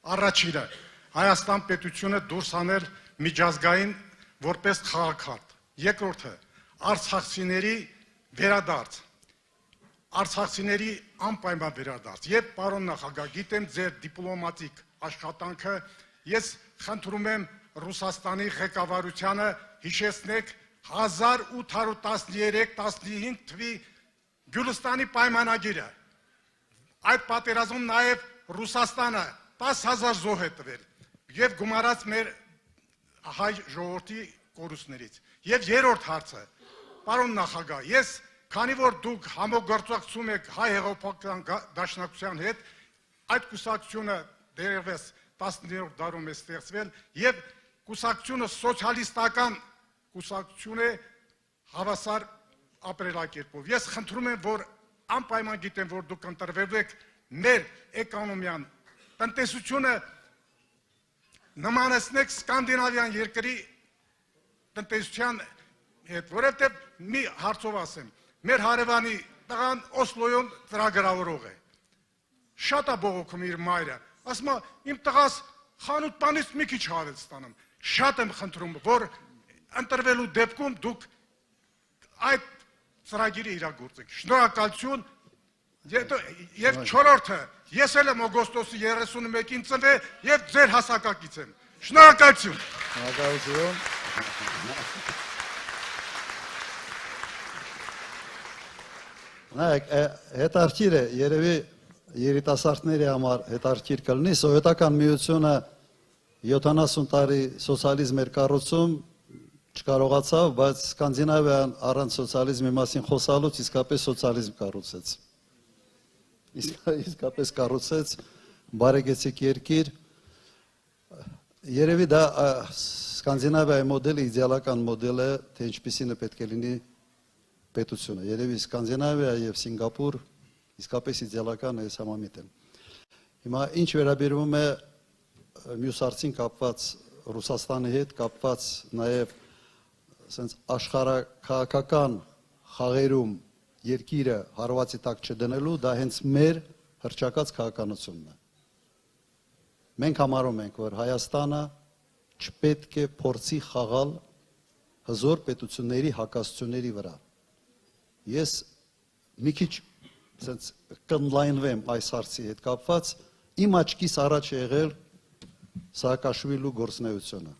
Առաջինը Հայաստան պետությունը դուրս անել միջազգային որպես քաղաքարտ։ Երկրորդը արցախցիների վերադարձ։ Արցախցիների անպայման վերադարձ։ Եվ պարոն նախագահ, գիտեմ ձեր դիպլոմատիկ աշխատանքը, ես խնդրում եմ Ռուսաստանի ղեկավարությանը հիշեցնեք 1813-15 թվի Գյուլստանի պայմանագիրը։ Այդ պատերազմում նաև Ռուսաստանը 10,000 զոհ է տվել եւ գումարած մեր հայ ժողովրդի կորուստներից։ Եվ երրորդ հարցը, պարոն նախագահ, ես քանի որ դուք համագործակցում եք հայ հեղափոխական դաշնակցության հետ, այդ կուսակցությունը դերևս 19-րդ դարում է ստեղծվել եւ կուսակցությունը սոցիալիստական կուսակցություն է հավասար ապրելակերպով։ Ես խնդրում եմ, որ անպայման գիտեմ, որ դուք ընտրվեք մեր էկոնոմիան, տնտեսությունը նմանեցնեք սկանդինավյան երկրի տնտեսության հետ, որովհետև մի հարցով ասեմ, մեր հարևանի տղան Օսլոյում ծրագրավորող է, շատ է բողոքում իր մայրը, ասում է, իմ տղաս խանութ բանից մի քիչ հավես ստանում, շատ եմ խնդրում, որ ընտրվելու դեպքում դուք այդ ծրագիրը իրագործեք, շնորհակալություն, եւ չորրորդը, ես էլ եմ օգոստոսի 31-ին ծնվել եւ ձեր հասակակից եմ, շնորհակալություն։ Շնորհակալություն։ Նայեք, հետարքիր է, երևի երիտասարդների համար հետարքիր կլնի, Սովետական միությունը 70 տարի սոցիալիզմ էր կառուցում, չկարողացավ, բայց Սկանդինավիան առանց սոցիալիզմի մասին խոսալուց իսկապես սոցիալիզմ կառուցեց։ Իսկապես կառուցեց բարեկեցիկ երկիր։ Երևի դա Սկանդինավիայի մոդելը իդեալական մոդել է, թե ինչպիսին է պետք է լինի պետությունը։ Երևի Սկանդինավիա եւ Սինգապուր իսկապես իդեալական է, ես համամիտ եմ։ Հիմա ինչ վերաբերում է մյուս հարցին կապված Ռուսաստանի հետ, կապված նաեւ ասենց աշխարհաքաղաքական խաղերում երկիրը հարվածի տակ չդնելու, դա հենց մեր հռչակած քաղաքականությունն է։ Մենք համարում ենք, որ Հայաստանը չպետք է փորձի խաղալ հզոր պետությունների հակասությունների վրա։ Ես մի քիչ ասենց կընդլայնվեմ այս հարցի հետ կապված, իմ աչքիս առաջ է եղել Սաակաշվիլու գործունեությունը։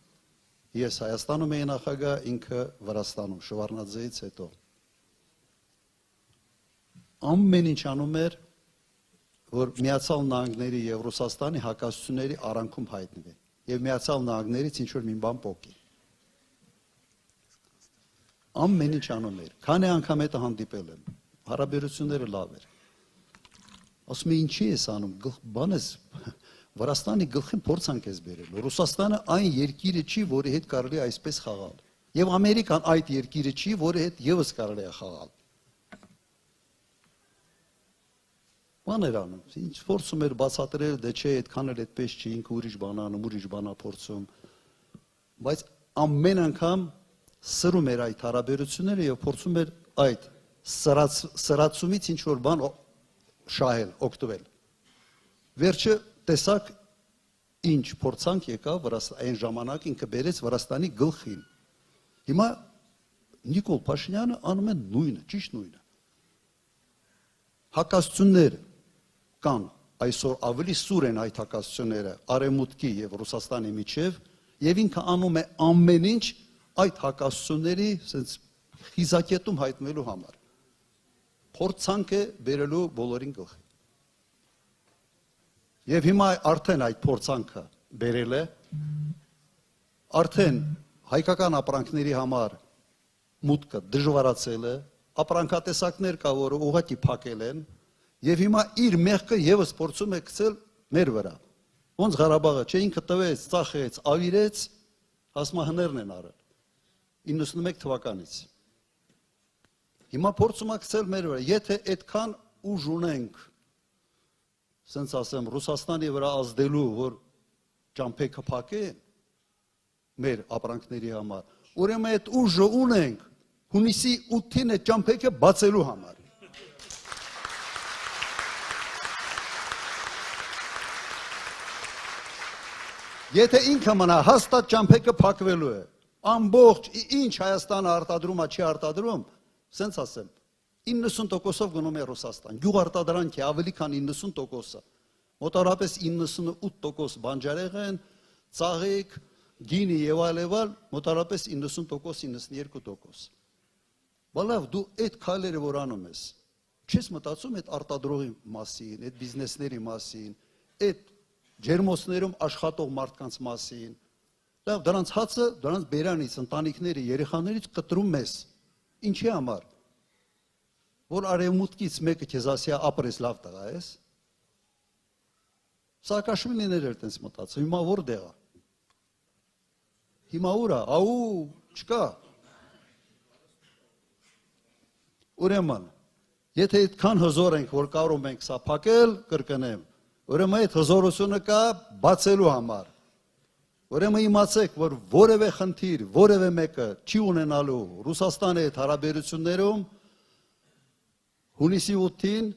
Ես Հայաստանում էի նախագահ, ինքը Վրաստանում, Շևարդնաձեից հետո։ Ամեն ինչ անում էր, որ Միացյալ Նահանգների եւ Ռուսաստանի հակասությունների արանքում հայտնվի եւ Միացյալ Նահանգներից ինչ որ մի բան փոկի։ Ամեն ինչ անում էր։ Քանի անգամ հետո հանդիպել եմ, հարաբերությունները լավ էր։ Ասում եմ ինչի ես անում, բան ես Վրաստանի գլխին փորձանք ես բերել։ Ռուսաստանը այն երկիրը չի, որի հետ կարելի է այսպես խաղալ։ Եվ Ամերիկան այդ երկիրը չի, որի հետ եւս կարելի է խաղալ։ Բան էր անում, ինչ փորձում էր բացատրել, դե չէ, այդքան էլ այդպես չի, ինքը ուրիշ բան անում, ուրիշ բան է փորձում։ Բայց ամեն անգամ սրում էր այդ հարաբերությունները եւ փորձում էր այդ սրացումից ինչ որ բան շահել, օգտվել։ Վերջը տեսակ ինչ փորձանք եկավ այն ժամանակ ինքը բերեց Վրաստանի գլխին։ Հիմա Նիկոլ Փաշինյանը անում է նույնը, ճիշտ նույնը։ Հակասություններ կան, այսօր ավելի սուր են այդ հակասությունները Արևմուտքի եւ Ռուսաստանի միջև, եւ ինքը անում է ամեն ինչ այդ հակասությունների ասենց խիզակետում հայտնվելու համար։ Փորձանք է բերելու բոլորին գլխի։ Եվ հիմա արդեն այդ փորձանքը բերել է, արդեն հայկական ապրանքների համար մուտքը դժվարացել է, ապրանքատեսակներ կա, որը ուղղակի փակել են, եւ հիմա իր մեղքը եւս փորձում է գցել մեր վրա։ Ոնց Ղարաբաղը, չէ, ինքը տվեց, ծախեց, ավիրեց, հասմահներն են արել 91 թվականից։ Հիմա փորձում է գցել մեր վրա, եթե այդքան ուժ ունենք, ասենց ասեմ, Ռուսաստանի վրա ազդելու, որ ճամփեքը փակեն մեր ապրանքների համար, ուրեմն այդ ուժը ունենք հունիսի 8-ին այդ ճամփեքը բացելու համար։ Եթե ինքը մնա հաստատ ճամփեքը փակվելու է։ Ամբողջ ինչ Հայաստանը արտադրում է, չի արտադրում, սենց ասեմ, 90%-ով գնում է Ռուսաստան։ Գյուղարտադրանքի ավելի քան 90%-ը։ Մոտավորապես 98% բանջարեղեն, ծաղիկ, գինի եւ այլ, մոտավորապես 90%-92%։ Բալավ դու այդ քայլերը որ անում ես, չես մտածում այդ արտադրողի մասին, այդ բիզնեսների մասին, այդ ջերմոցներում աշխատող մարդկանց մասին։ Լավ, դրանց հացը, դրանց բերանից, ընտանիքների, երեխաներից կտրում ես։ Ինչի համար։ Որ արևմուտքից մեկը քեզ ասի ապրես լավ տղա ես։ Սաակաշվիլին էր տենց մտածում, հիմա որտեղ է։ Հիմա ուր է, աու, չկա։ Ուրեմն, եթե այդքան հզոր ենք, որ կարող ենք սա փակել, կրկնեմ, ուրեմն այդ հզորությունը կա բացելու համար։ Ուրեմն իմացեք, որ որևէ խնդիր, որևէ մեկը չի ունենալու Ռուսաստանի հետ հարաբերություններում հունիսի 8-ին,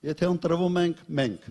եթե ընտրվում ենք մենք։